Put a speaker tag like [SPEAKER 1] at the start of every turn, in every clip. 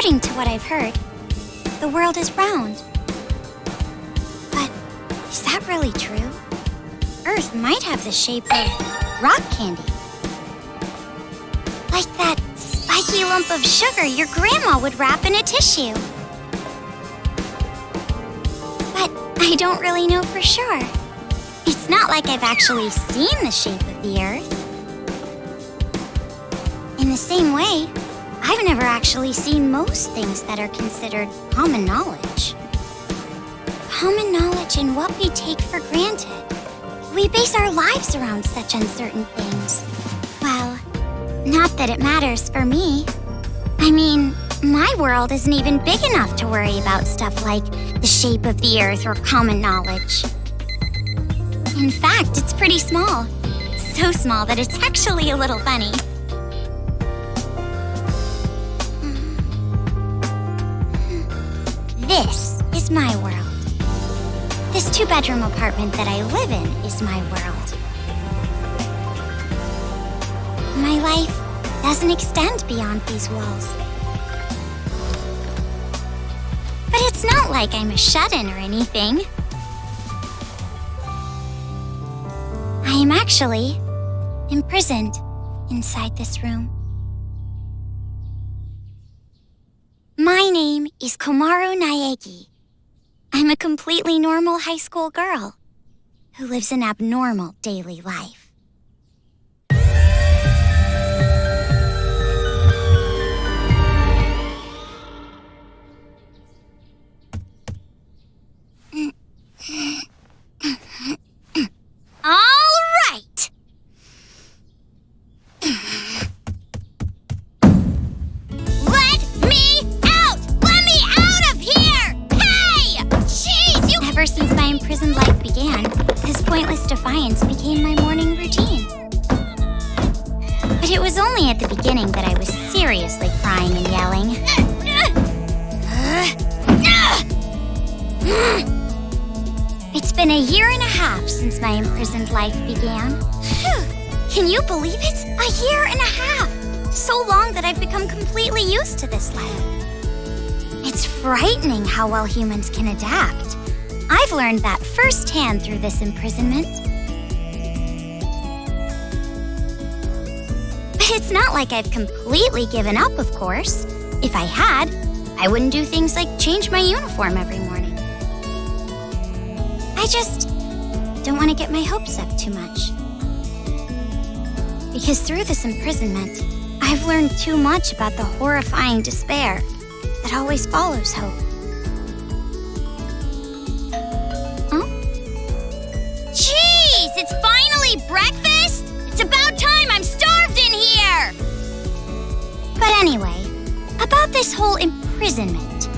[SPEAKER 1] According to what I've heard, the world is round. But is that really true? Earth might have the shape of rock candy. Like that spiky lump of sugar your grandma would wrap in a tissue. But I don't really know for sure. It's not like I've actually seen the shape of the Earth. In the same way, I've never actually seen most things that are considered common knowledge. Common knowledge in what we take for granted. We base our lives around such uncertain things. Well, not that it matters for me. I mean, my world isn't even big enough to worry about stuff like the shape of the Earth or common knowledge. In fact, it's pretty small. So small that it's actually a little funny. This is my world. This 2-bedroom apartment that I live in is my world. My life doesn't extend beyond these walls. But it's not like I'm a shut-in or anything. I am actually imprisoned inside this room. My name is Komaru Naegi. I'm a completely normal high school girl who lives an abnormal daily life. All right! Let me out! Let me out of here! Hey! Jeez, you... Ever since my imprisoned life began, this pointless defiance became my morning routine. But it was only at the beginning that I was seriously crying and yelling. It's been 1.5 years since my imprisoned life began. Can you believe it? 1.5 years! So long that I've become completely used to this life. It's frightening how well humans can adapt. I've learned that firsthand through this imprisonment. But it's not like I've completely given up, of course. If I had, I wouldn't do things like change my uniform every morning. I just don't want to get my hopes up too much. Because through this imprisonment, I've learned too much about the horrifying despair that always follows hope. Huh? Jeez, it's finally breakfast? It's about time, I'm starved in here! But anyway, about this whole imprisonment.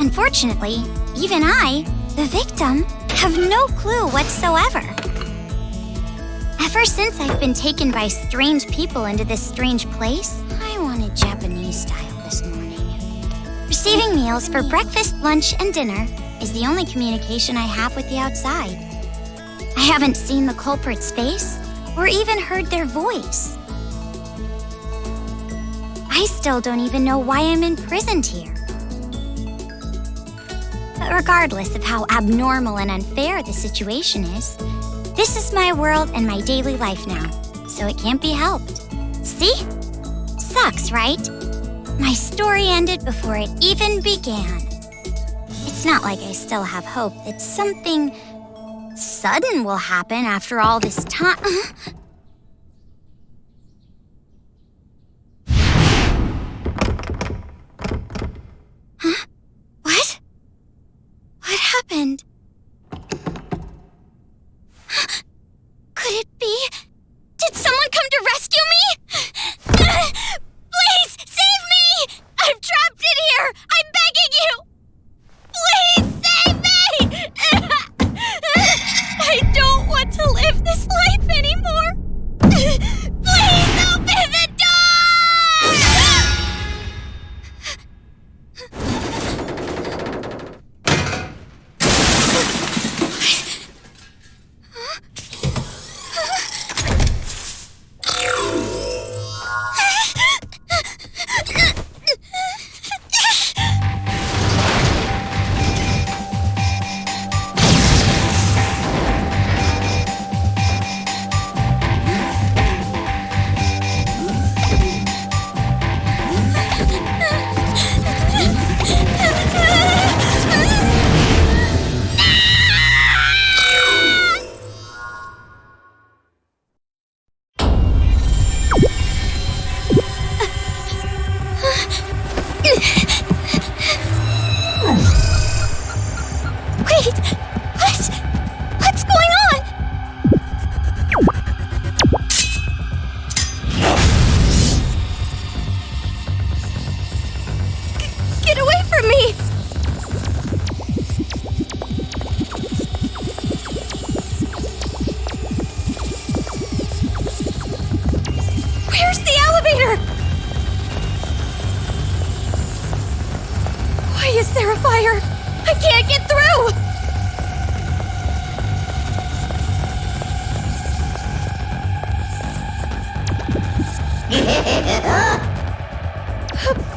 [SPEAKER 1] Unfortunately, even I, the victim, have no clue whatsoever. Ever since I've been taken by strange people into this strange place, I wanted Japanese style this morning. Receiving meals for breakfast, lunch, and dinner is the only communication I have with the outside. I haven't seen the culprit's face or even heard their voice. I still don't even know why I'm imprisoned here. But regardless of how abnormal and unfair the situation is, this is my world and my daily life now, so it can't be helped. See? Sucks, right? My story ended before it even began. It's not like I still have hope that something sudden will happen after all this time. Huh? What? What happened? Could it be? Did someone come to rescue me? Please, save me! I'm trapped in here! I'm begging you! Please, save me! I don't want to live this life anymore! Please, open the door! Wait! What? What's going on? Get away from me! Where's the elevator? Why is there a fire? I can't get through!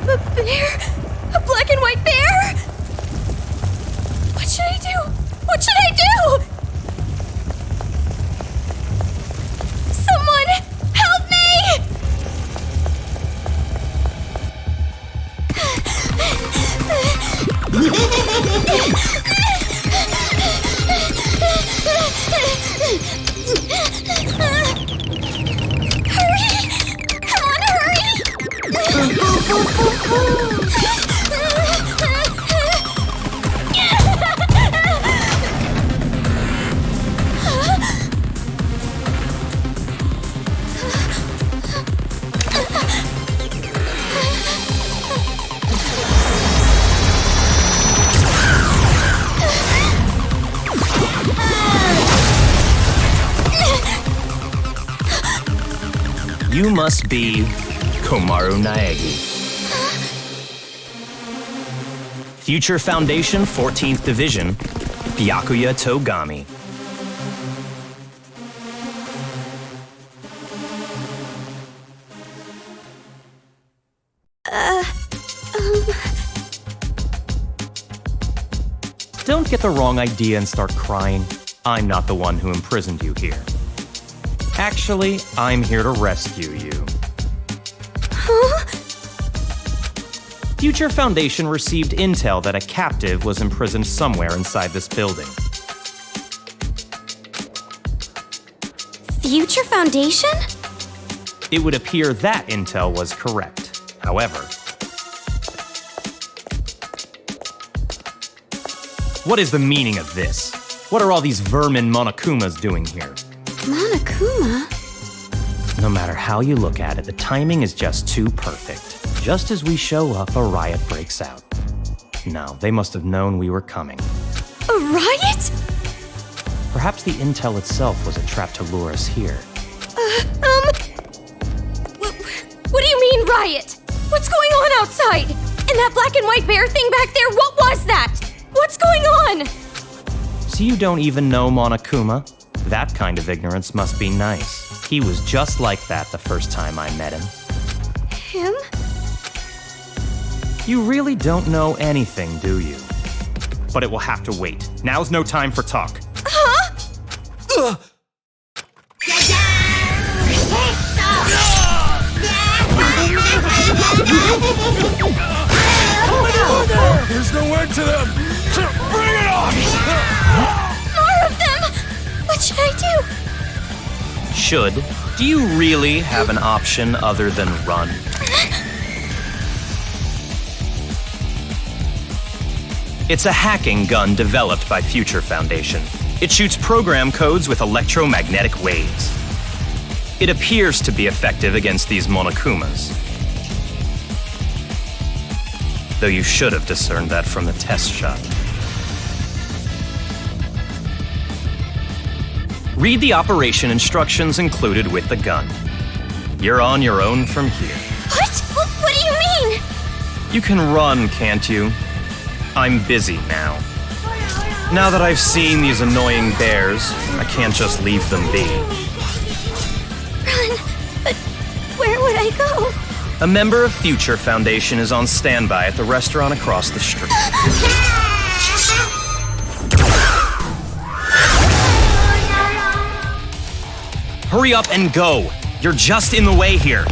[SPEAKER 1] A bear? A black and white bear? What should I do? What should I do? Someone help me! Hurry! Come on, hurry!
[SPEAKER 2] You must be Komaru Naegi. Future Foundation 14th Division, Byakuya Togami. Don't get the wrong idea and start crying. I'm not the one who imprisoned you here. Actually, I'm here to rescue you.
[SPEAKER 1] Huh?
[SPEAKER 2] Future Foundation received intel that a captive was imprisoned somewhere inside this building.
[SPEAKER 1] Future Foundation?
[SPEAKER 2] It would appear that intel was correct. However, what is the meaning of this? What are all these vermin Monokumas doing here?
[SPEAKER 1] Monokuma?
[SPEAKER 2] No matter how you look at it, the timing is just too perfect. Just as we show up, a riot breaks out. No, they must have known we were coming.
[SPEAKER 1] A riot?
[SPEAKER 2] Perhaps the intel itself was a trap to lure us here.
[SPEAKER 1] What do you mean, riot? What's going on outside? And that black and white bear thing back there, what was that? What's going on?
[SPEAKER 2] So you don't even know Monokuma? That kind of ignorance must be nice. He was just like that the first time I met him.
[SPEAKER 1] Him?
[SPEAKER 2] You really don't know anything, do you? But it will have to wait. Now's no time for talk.
[SPEAKER 1] Huh?
[SPEAKER 3] There's no end to them! Bring it on!
[SPEAKER 1] More of them! What should I do?
[SPEAKER 2] Should? Do you really have an option other than run? It's a hacking gun developed by Future Foundation. It shoots program codes with electromagnetic waves. It appears to be effective against these Monokumas. Though you should have discerned that from the test shot. Read the operation instructions included with the gun. You're on your own from here.
[SPEAKER 1] What? What do you mean?
[SPEAKER 2] You can run, can't you? I'm busy now. Now that I've seen these annoying bears, I can't just leave them be.
[SPEAKER 1] Run? But where would I go?
[SPEAKER 2] A member of Future Foundation is on standby at the restaurant across the street. Hurry up and go! You're just in the way here.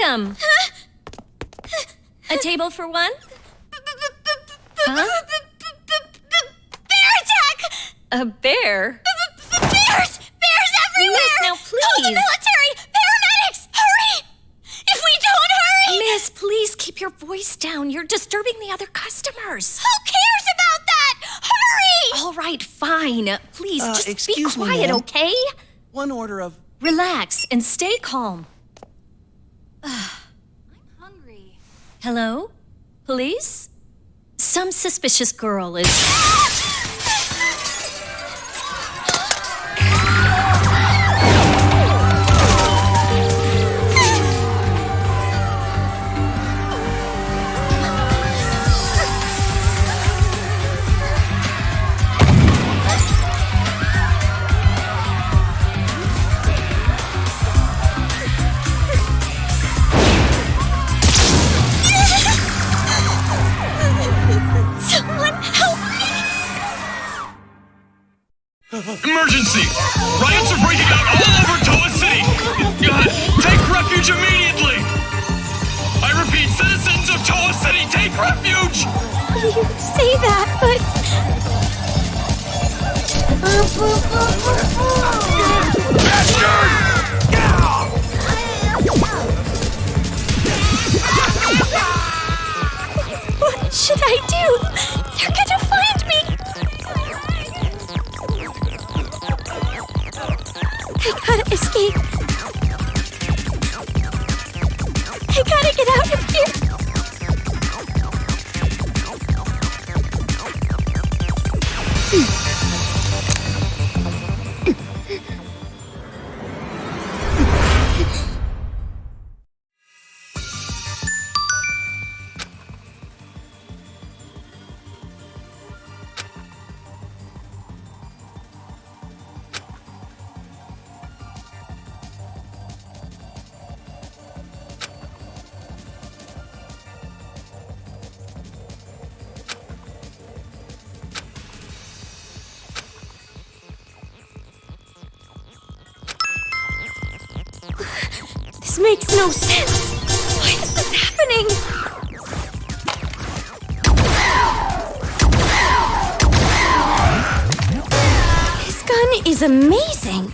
[SPEAKER 4] welcome. A table for one? Huh?
[SPEAKER 1] Bear attack!
[SPEAKER 4] A bear?
[SPEAKER 1] Bears! Bears everywhere!
[SPEAKER 4] Miss, now
[SPEAKER 1] Call the
[SPEAKER 4] please.
[SPEAKER 1] military! Paramedics! Hurry! If we don't hurry!
[SPEAKER 4] Miss, please keep your voice down. You're disturbing the other customers.
[SPEAKER 1] Who cares about that? Hurry!
[SPEAKER 4] All right, fine. Please, just be
[SPEAKER 5] excuse me,
[SPEAKER 4] quiet,
[SPEAKER 5] ma'am.
[SPEAKER 4] okay?
[SPEAKER 5] One order of...
[SPEAKER 4] Relax and stay calm. I'm hungry. Hello? Police? Some suspicious girl is...
[SPEAKER 1] Someone help me!
[SPEAKER 3] Emergency! Riots are breaking out all over Toa City! Take refuge immediately! I repeat, citizens of Toa City, take refuge!
[SPEAKER 1] You say that, but... What should I do? They're gonna find me! I gotta escape. I gotta get out of here. This makes no sense. Why is this happening? This gun is amazing.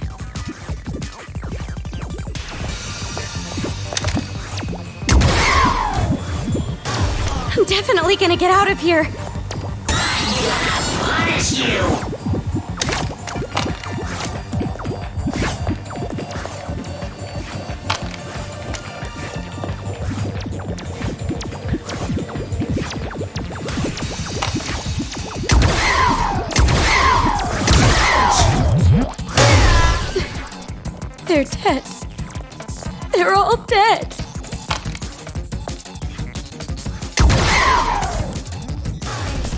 [SPEAKER 1] I'm definitely gonna get out of here.
[SPEAKER 6] Punish you!
[SPEAKER 1] They're dead. They're all dead.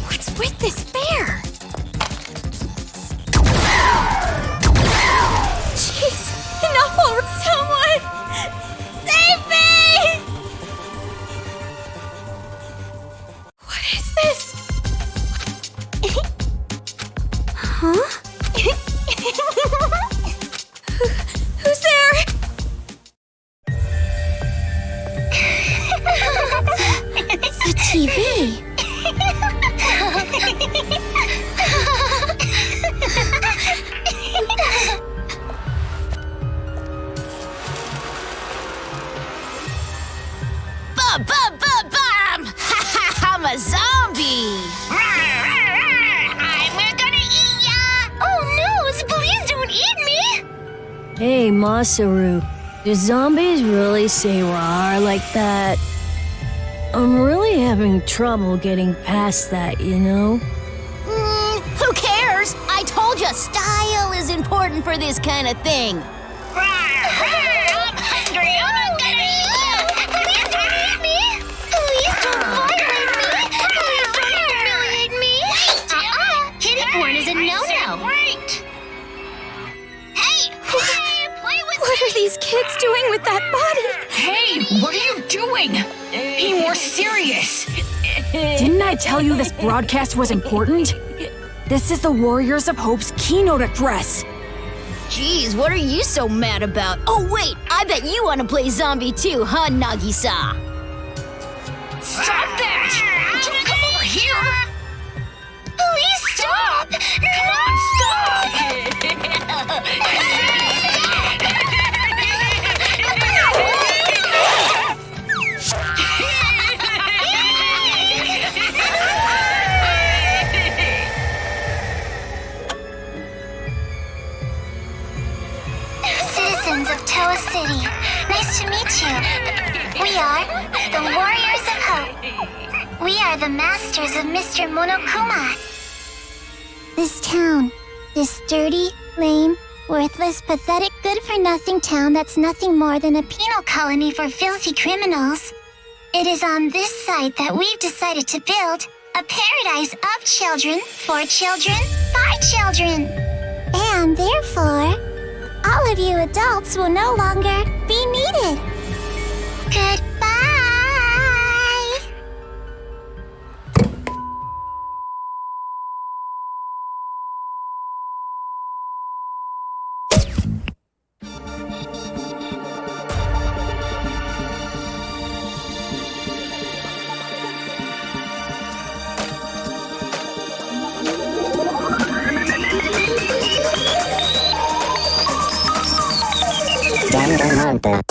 [SPEAKER 1] What's with this bear? Jeez, enough already. Someone! Save me! What is this? Huh? Who's there? It's the TV.
[SPEAKER 6] Bum! I'm a zombie! I'm gonna eat ya!
[SPEAKER 1] Oh no, please don't eat me!
[SPEAKER 7] Hey, Masaru, do zombies really say rawr like that? I'm really having trouble getting past that, you know?
[SPEAKER 6] Who cares? I told you, style is important for this kind of thing. I'm hungry. I'm gonna eat you.
[SPEAKER 1] Please don't eat me! Please don't violate me! Please don't humiliate me! Kitty porn is a no-no!
[SPEAKER 6] Wait! Hey, play with
[SPEAKER 1] What are these kids doing with that body?
[SPEAKER 8] Hey, what are you doing? Be more serious.
[SPEAKER 9] Didn't I tell you this broadcast was important? This is the Warriors of Hope's keynote address.
[SPEAKER 6] Geez, what are you so mad about? Oh, wait, I bet you want to play zombie too, huh, Nagisa?
[SPEAKER 8] Stop that! Don't come over here!
[SPEAKER 1] Please stop!
[SPEAKER 8] Come on,
[SPEAKER 1] Citizens of Toa City, nice to meet you. We are the Warriors of Hope. We are the masters of Mr. Monokuma. This town, this dirty, lame, worthless, pathetic, good-for-nothing town that's nothing more than a penal colony for filthy criminals. It is on this site that we've decided to build a paradise of children, for children, by children. And therefore, all of you adults will no longer be needed. Goodbye!
[SPEAKER 5] Danganronpa.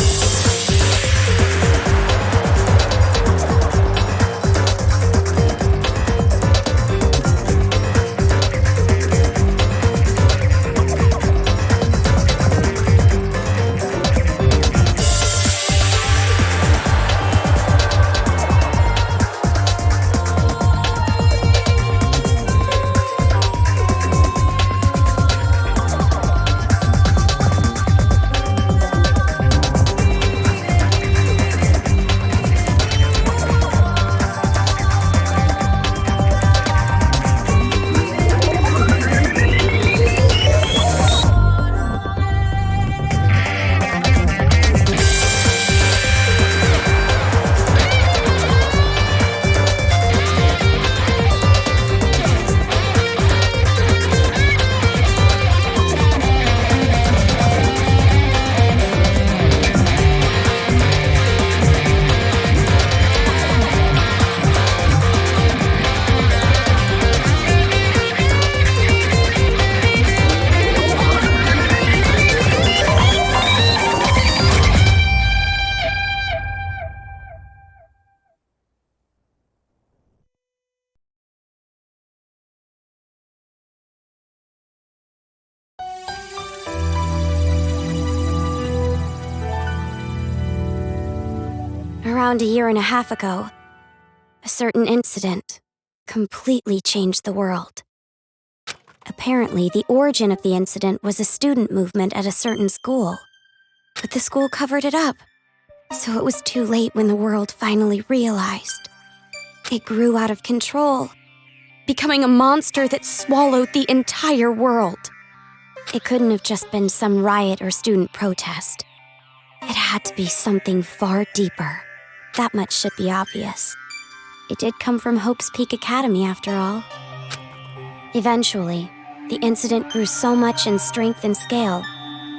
[SPEAKER 10] Around a year and a half ago, a certain incident completely changed the world. Apparently, the origin of the incident was a student movement at a certain school, but the school covered it up, so it was too late when the world finally realized. It grew out of control, becoming a monster that swallowed the entire world. It couldn't have just been some riot or student protest. It had to be something far deeper. That much should be obvious. It did come from Hope's Peak Academy, after all. Eventually, the incident grew so much in strength and scale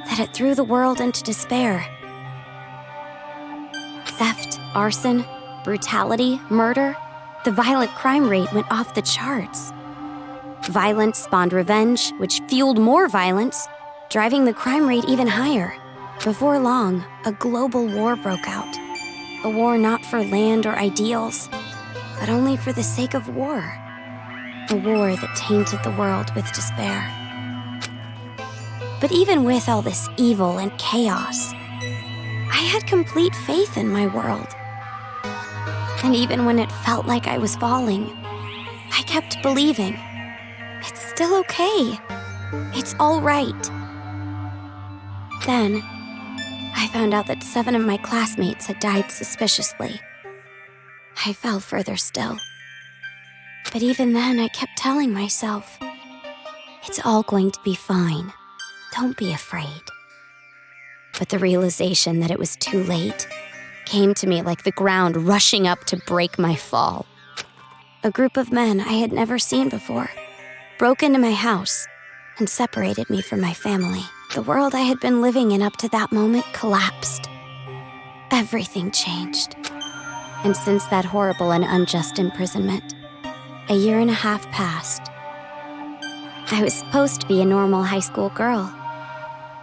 [SPEAKER 10] that it threw the world into despair. Theft, arson, brutality, murder, the violent crime rate went off the charts. Violence spawned revenge, which fueled more violence, driving the crime rate even higher. Before long, a global war broke out. A war not for land or ideals, but only for the sake of war. A war that tainted the world with despair. But even with all this evil and chaos, I had complete faith in my world. And even when it felt like I was falling, I kept believing. It's still okay. It's all right. Then, I found out that 7 of my classmates had died suspiciously. I fell further still. But even then, I kept telling myself, it's all going to be fine. Don't be afraid. But the realization that it was too late came to me like the ground rushing up to break my fall. A group of men I had never seen before broke into my house and separated me from my family. The world I had been living in up to that moment collapsed. Everything changed. And since that horrible and unjust imprisonment, a 1.5 years passed. I was supposed to be a normal high school girl,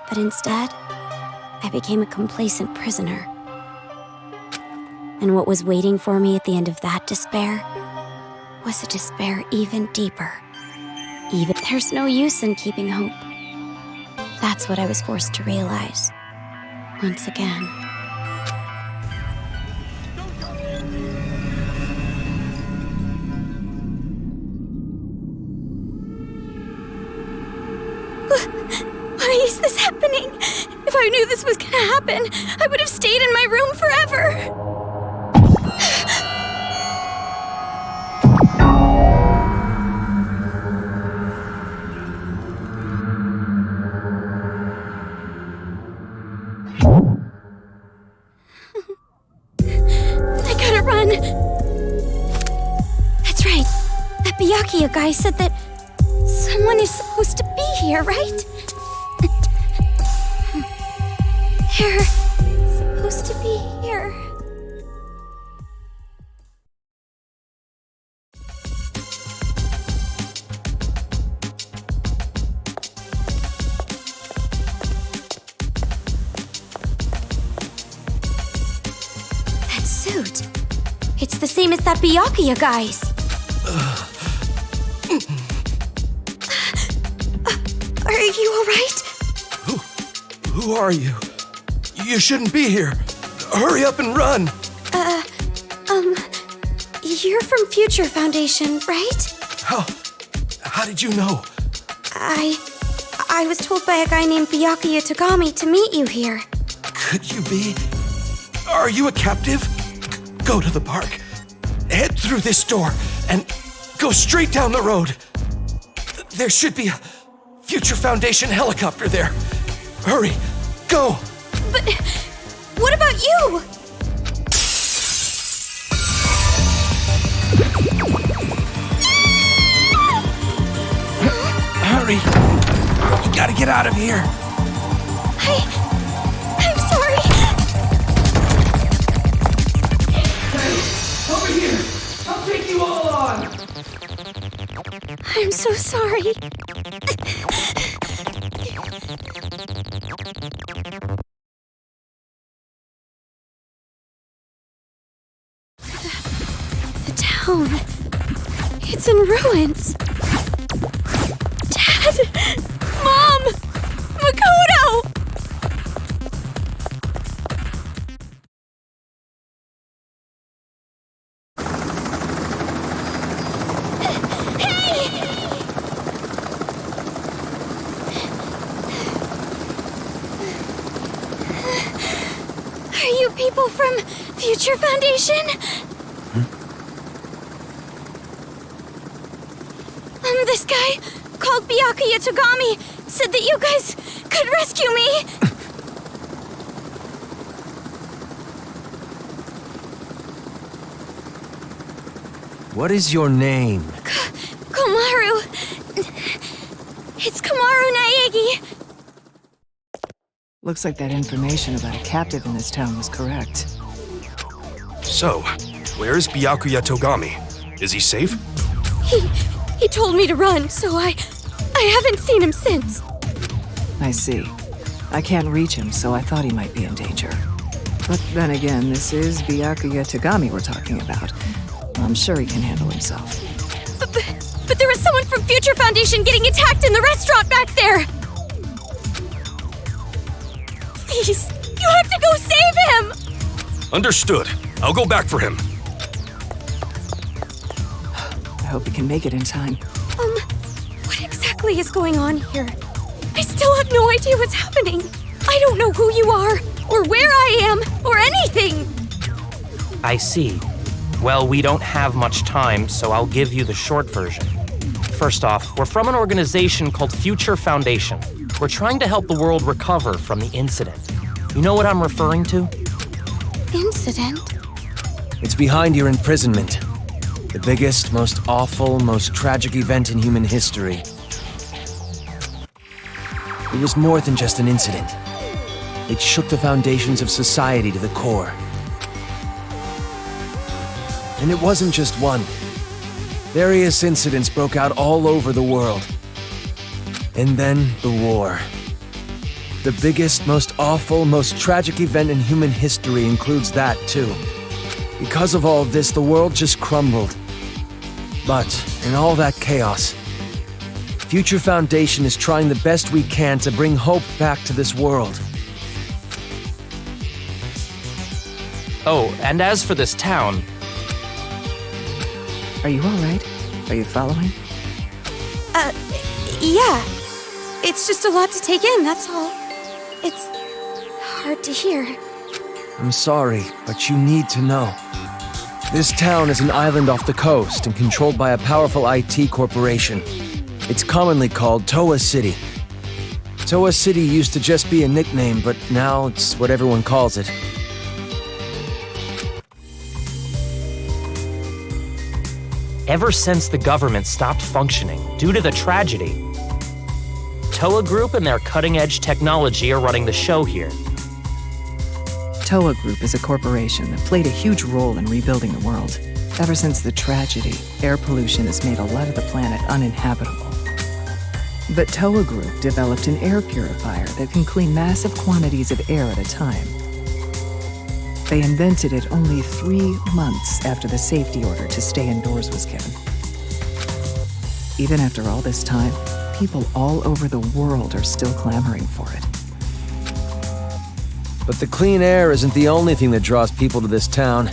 [SPEAKER 10] but instead, I became a complacent prisoner. And what was waiting for me at the end of that despair was a despair even deeper. There's no use in keeping hope. That's what I was forced to realize, once again.
[SPEAKER 7] Why is this happening? If I knew this was gonna happen, I would have stayed in my room forever. I gotta run. That's right. That Byakuya guy said that someone is supposed to be here, right? They're supposed to be here. That suit. It's the same as that Byakuya guy's. Are you alright?
[SPEAKER 11] Who are you? You shouldn't be here. Hurry up and run.
[SPEAKER 10] You're from Future Foundation, right?
[SPEAKER 11] How did you know?
[SPEAKER 10] I was told by a guy named Byakuya Tagami to meet you here.
[SPEAKER 11] Could you be? Are you a captive? Go to the park. Head through this door and go straight down the road. There should be a Future Foundation helicopter there. Hurry, go.
[SPEAKER 10] But what about you?
[SPEAKER 11] Hurry. You gotta get out of here.
[SPEAKER 10] I'm sorry.
[SPEAKER 11] Over here. I'll take you all on.
[SPEAKER 10] I'm so sorry. The town. It's in ruins. Dad! Mom! Makoto! Are you people from Future Foundation? This guy, called Byakuya Tagami, said that you guys could rescue me.
[SPEAKER 12] What is your name?
[SPEAKER 10] Komaru. It's Komaru Naegi.
[SPEAKER 13] Looks like that information about a captive in this town was correct.
[SPEAKER 11] So, where's Byakuya Togami? Is he safe?
[SPEAKER 7] He told me to run, so I haven't seen him since.
[SPEAKER 13] I see. I can't reach him, so I thought he might be in danger. But then again, this is Byakuya Tagami we're talking about. I'm sure he can handle himself.
[SPEAKER 7] But there was someone from Future Foundation getting attacked in the restaurant back there! Please, you have to go save him!
[SPEAKER 11] Understood. I'll go back for him.
[SPEAKER 13] I hope he can make it in time.
[SPEAKER 7] What exactly is going on here? I still have no idea what's happening. I don't know who you are, or where I am, or anything.
[SPEAKER 2] I see. Well, we don't have much time, so I'll give you the short version. First off, we're from an organization called Future Foundation. We're trying to help the world recover from the incident. You know what I'm referring to?
[SPEAKER 10] Incident?
[SPEAKER 12] It's behind your imprisonment. The biggest, most awful, most tragic event in human history. It was more than just an incident. It shook the foundations of society to the core. And it wasn't just one. Various incidents broke out all over the world. And then the war. The biggest, most awful, most tragic event in human history includes that, too. Because of all of this, the world just crumbled. But, in all that chaos, Future Foundation is trying the best we can to bring hope back to this world.
[SPEAKER 14] Oh, and as for this town...
[SPEAKER 13] Are you all right? Are you following?
[SPEAKER 10] Yeah. It's just a lot to take in, that's all. It's hard to hear.
[SPEAKER 12] I'm sorry, but you need to know. This town is an island off the coast and controlled by a powerful IT corporation. It's commonly called Toa City. Toa City used to just be a nickname, but now it's what everyone calls it.
[SPEAKER 14] Ever since the government stopped functioning due to the tragedy, Toa Group and their cutting-edge technology are running the show here.
[SPEAKER 13] Toa Group is a corporation that played a huge role in rebuilding the world. Ever since the tragedy, air pollution has made a lot of the planet uninhabitable. But Toa Group developed an air purifier that can clean massive quantities of air at a time. They invented it only 3 months after the safety order to stay indoors was given. Even after all this time, people all over the world are still clamoring for it.
[SPEAKER 12] But the clean air isn't the only thing that draws people to this town.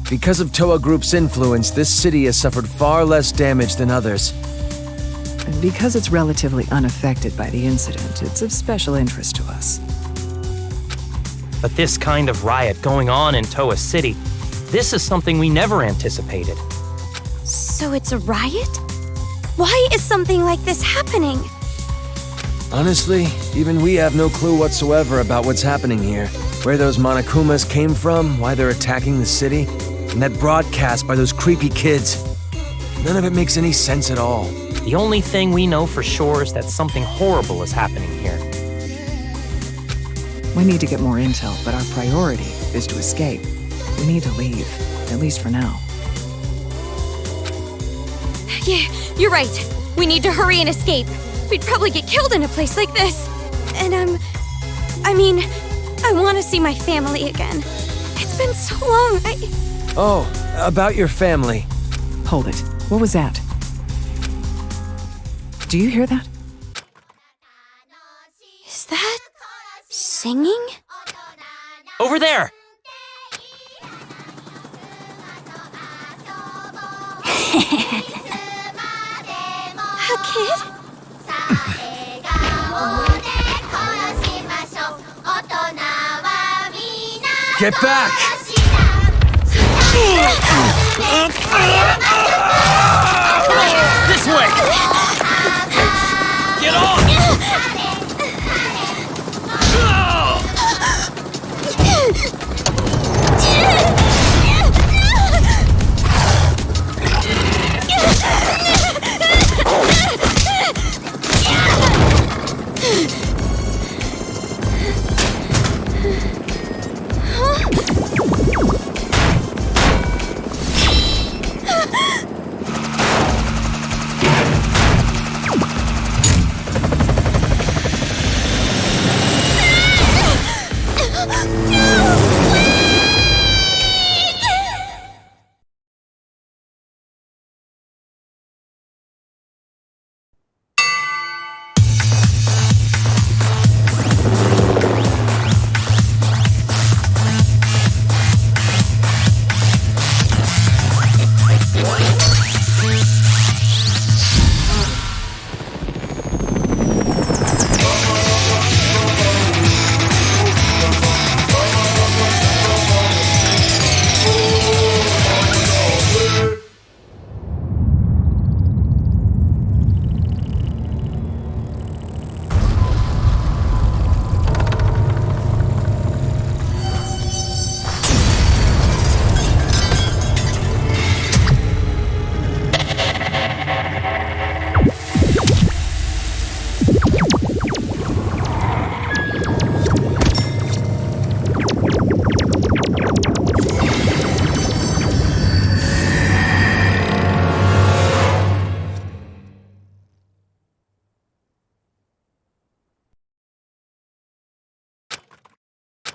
[SPEAKER 12] Because of Toa Group's influence, this city has suffered far less damage than others.
[SPEAKER 13] And because it's relatively unaffected by the incident, it's of special interest to us.
[SPEAKER 14] But this kind of riot going on in Toa City, this is something we never anticipated.
[SPEAKER 10] So it's a riot? Why is something like this happening?
[SPEAKER 12] Honestly, even we have no clue whatsoever about what's happening here. Where those Monokumas came from, why they're attacking the city, and that broadcast by those creepy kids. None of it makes any sense at all.
[SPEAKER 14] The only thing we know for sure is that something horrible is happening here.
[SPEAKER 13] We need to get more intel, but our priority is to escape. We need to leave, at least for now.
[SPEAKER 10] Yeah, you're right. We need to hurry and escape. We'd probably get killed in a place like this. And I want to see my family again. It's been so long,
[SPEAKER 12] Oh, about your family.
[SPEAKER 13] Hold it. What was that? Do you hear that?
[SPEAKER 10] Is that singing?
[SPEAKER 14] Over there!
[SPEAKER 10] A kid?
[SPEAKER 12] Get back!
[SPEAKER 14] This way! Get on!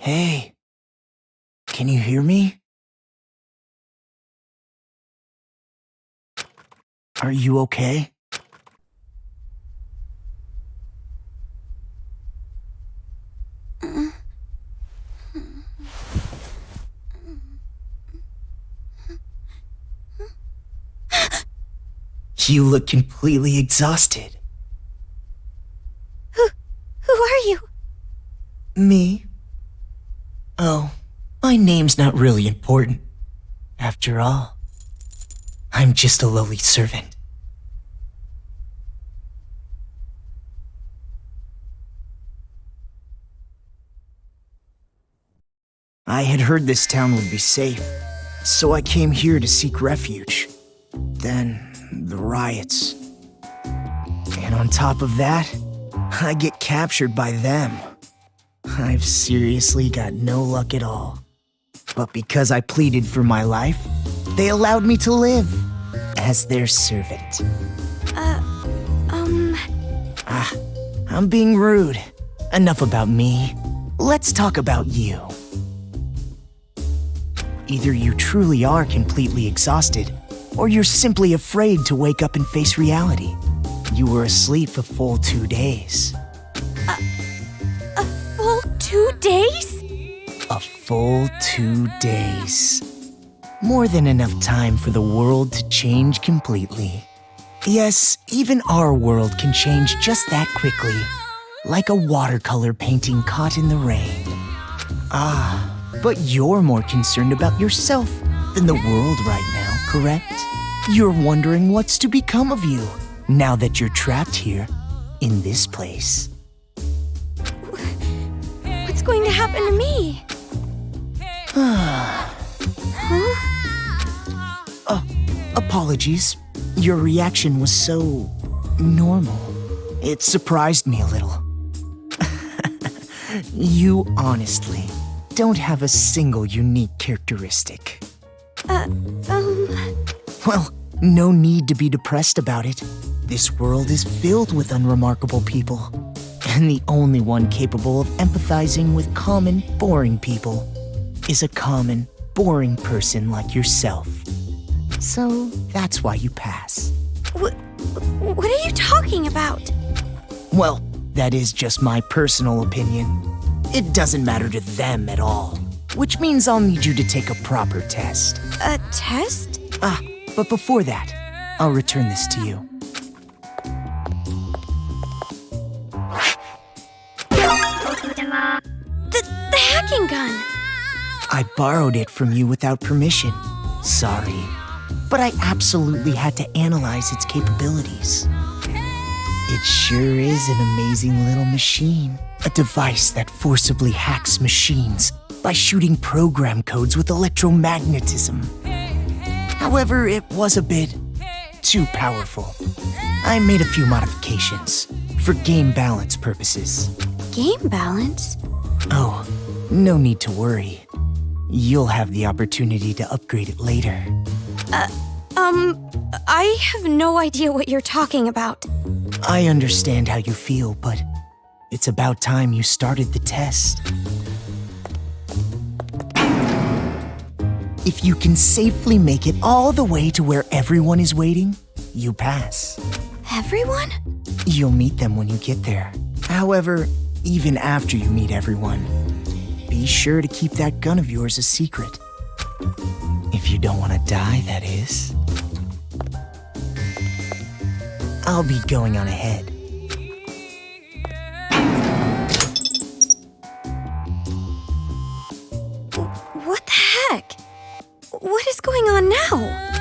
[SPEAKER 15] Hey. Can you hear me? Are you okay? You look completely exhausted.
[SPEAKER 1] Who are you?
[SPEAKER 15] Me? Oh, my name's not really important. After all, I'm just a lowly servant. I had heard this town would be safe, so I came here to seek refuge. Then, the riots. And on top of that, I get captured by them. I've seriously got no luck at all. But because I pleaded for my life, they allowed me to live as their servant. I'm being rude. Enough about me. Let's talk about you. Either you truly are completely exhausted, or you're simply afraid to wake up and face reality. You were asleep a full 2 days.
[SPEAKER 1] A full 2 days?
[SPEAKER 15] A full 2 days. More than enough time for the world to change completely. Yes, even our world can change just that quickly. Like a watercolor painting caught in the rain. But you're more concerned about yourself than the world right now, correct? You're wondering what's to become of you now that you're trapped here in this place.
[SPEAKER 1] What's going to happen to me?
[SPEAKER 15] Apologies. Your reaction was so normal. It surprised me a little. You honestly don't have a single unique characteristic. Well, no need to be depressed about it. This world is filled with unremarkable people, and the only one capable of empathizing with common, boring people is a common, boring person like yourself. So that's why you pass.
[SPEAKER 1] What are you talking about?
[SPEAKER 15] Well, that is just my personal opinion. It doesn't matter to them at all, which means I'll need you to take a proper test.
[SPEAKER 1] A test?
[SPEAKER 15] But before that, I'll return this to you.
[SPEAKER 1] The hacking gun!
[SPEAKER 15] I borrowed it from you without permission. Sorry. But I absolutely had to analyze its capabilities. It sure is an amazing little machine. A device that forcibly hacks machines by shooting program codes with electromagnetism. However, it was a bit too powerful. I made a few modifications for game balance purposes.
[SPEAKER 1] Game balance?
[SPEAKER 15] Oh, no need to worry. You'll have the opportunity to upgrade it later.
[SPEAKER 1] I have no idea what you're talking about.
[SPEAKER 15] I understand how you feel, but it's about time you started the test. If you can safely make it all the way to where everyone is waiting, you pass.
[SPEAKER 1] Everyone?
[SPEAKER 15] You'll meet them when you get there. However, even after you meet everyone, be sure to keep that gun of yours a secret. If you don't want to die, that is. I'll be going on ahead.
[SPEAKER 1] What the heck? What is going on now?